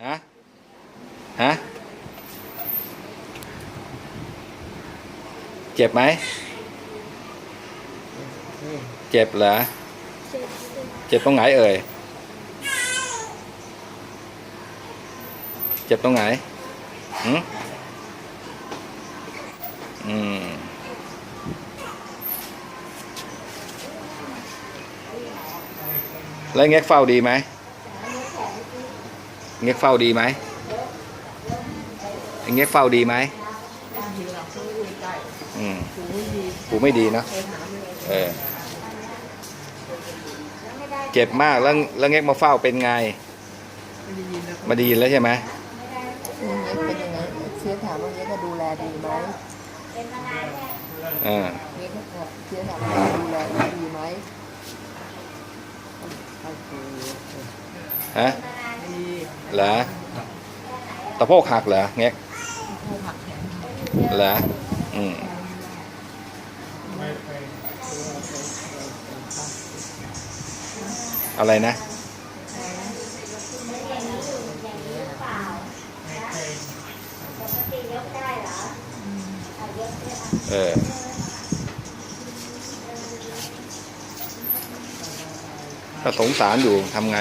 ฮะฮะเจ็บไหมเจ็บเหรอเจ็บตรงไหนเอ่ยเจ็บตรงไหนอืมอืมแล้วเง็กเฝ้าดีไหมเง็กเฝ้าดีไหมเง็กเฝ้าดีไหมอืมหูไม่ดีเนาะเจ็บมากแล้วเง็กมาเฝ้าเป็นไงมาดีแล้วใช่ไหมเป็นยังไงเชื้อถามว่าเนี้ยก็ดูแลดีไหมเนี้ยก็เชื้อถามว่าดูแลดีไหมฮะเหรอตะโพกหักเหรอเง็กเหรออะไรนะก็สงสารอยู่ทำไง